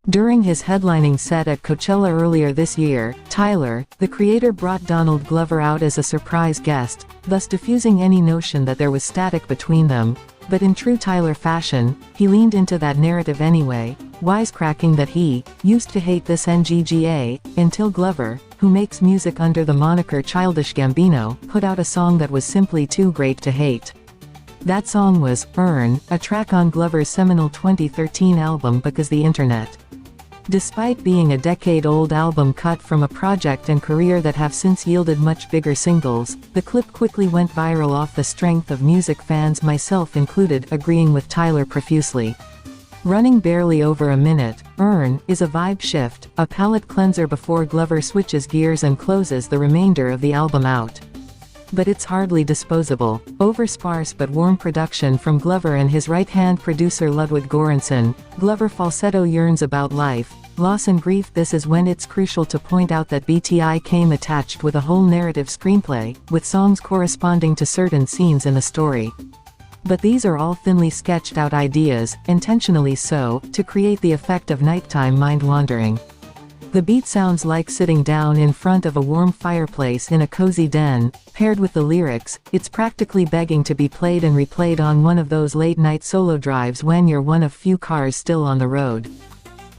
During his headlining set at Coachella earlier this year, Tyler, the creator, brought Donald Glover out as a surprise guest, thus diffusing any notion that there was static between them. But in true Tyler fashion, he leaned into that narrative anyway, wisecracking that he used to hate this NGGA, until Glover, who makes music under the moniker Childish Gambino, put out a song that was simply too great to hate. That song was Earn, a track on Glover's seminal 2013 album Because the Internet. Despite being a decade-old album cut from a project and career that have since yielded much bigger singles, the clip quickly went viral off the strength of music fans, myself included, agreeing with Tyler profusely. Running barely over a minute, Earn is a vibe shift, a palate cleanser before Glover switches gears and closes the remainder of the album out. But it's hardly disposable. Over sparse but warm production from Glover and his right-hand producer Ludwig Göransson, Glover falsetto yearns about life, loss and grief. This is when it's crucial to point out that BTI came attached with a whole narrative screenplay, with songs corresponding to certain scenes in the story. But these are all thinly sketched out ideas, intentionally so, to create the effect of nighttime mind-wandering. The beat sounds like sitting down in front of a warm fireplace in a cozy den. Paired with the lyrics, it's practically begging to be played and replayed on one of those late-night solo drives when you're one of few cars still on the road.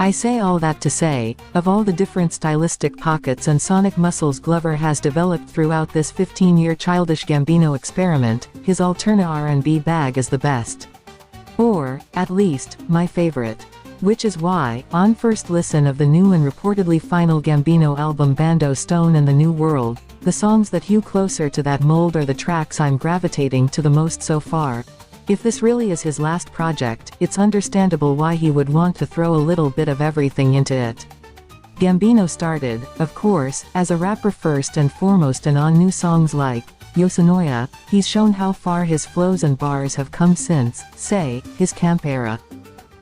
I say all that to say, of all the different stylistic pockets and sonic muscles Glover has developed throughout this 15-year Childish Gambino experiment, his alterna R&B bag is the best. Or, at least, my favorite. Which is why, on first listen of the new and reportedly final Gambino album Bando Stone and the New World, the songs that hew closer to that mold are the tracks I'm gravitating to the most so far. If this really is his last project, it's understandable why he would want to throw a little bit of everything into it. Gambino started, of course, as a rapper first and foremost, and on new songs like Yosunoya, he's shown how far his flows and bars have come since, say, his camp era.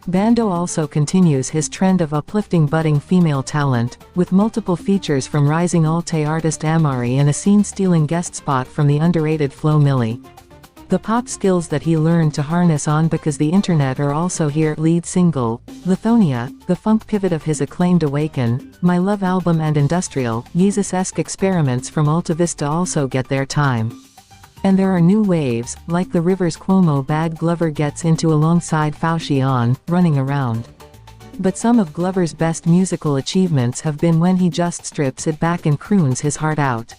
Bando also continues his trend of uplifting budding female talent, with multiple features from rising alt artist Amari and a scene-stealing guest spot from the underrated Flo Milli. The pop skills that he learned to harness on Because the Internet are also here. Lead single, Lithonia, the funk pivot of his acclaimed Awaken, My Love album, and industrial, Yeezus-esque experiments from Alta Vista also get their time. And there are new waves, like the Rivers Cuomo bag Glover gets into alongside Fauci on Running Around. But some of Glover's best musical achievements have been when he just strips it back and croons his heart out.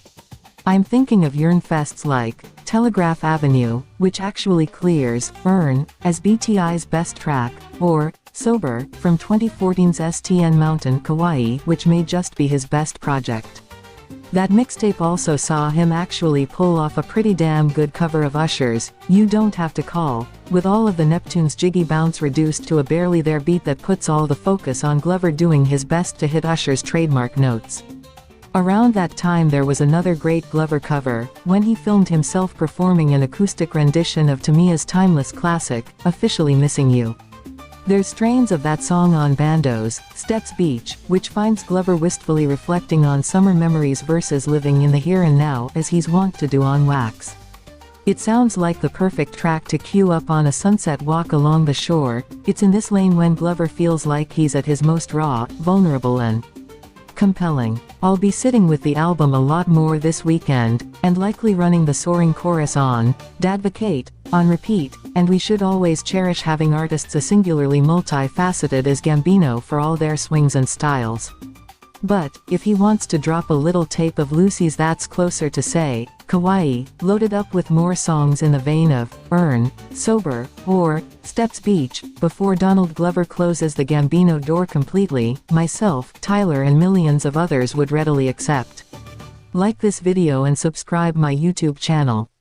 I'm thinking of yearnfests like Telegraph Avenue, which actually clears Earn as BTI's best track, or Sober from 2014's STN Mountain Kauai, which may just be his best project. That mixtape also saw him actually pull off a pretty damn good cover of Usher's You Don't Have to Call, with all of the Neptunes' jiggy bounce reduced to a barely there beat that puts all the focus on Glover doing his best to hit Usher's trademark notes. Around that time there was another great Glover cover, when he filmed himself performing an acoustic rendition of Tamia's timeless classic, Officially Missing You. There's strains of that song on Bando's Steps Beach, which finds Glover wistfully reflecting on summer memories versus living in the here and now as he's wont to do on Wax. It sounds like the perfect track to queue up on a sunset walk along the shore. It's in this lane when Glover feels like he's at his most raw, vulnerable and compelling. I'll be sitting with the album a lot more this weekend, and likely running the soaring chorus on Dadvocate on repeat, and we should always cherish having artists as singularly multifaceted as Gambino for all their swings and styles. But, if he wants to drop a little tape of Lucy's That's Closer to Say, Kauai, loaded up with more songs in the vein of Earn, Sober, or Steps Beach, before Donald Glover closes the Gambino door completely, myself, Tyler and millions of others would readily accept. Like this video and subscribe my YouTube channel.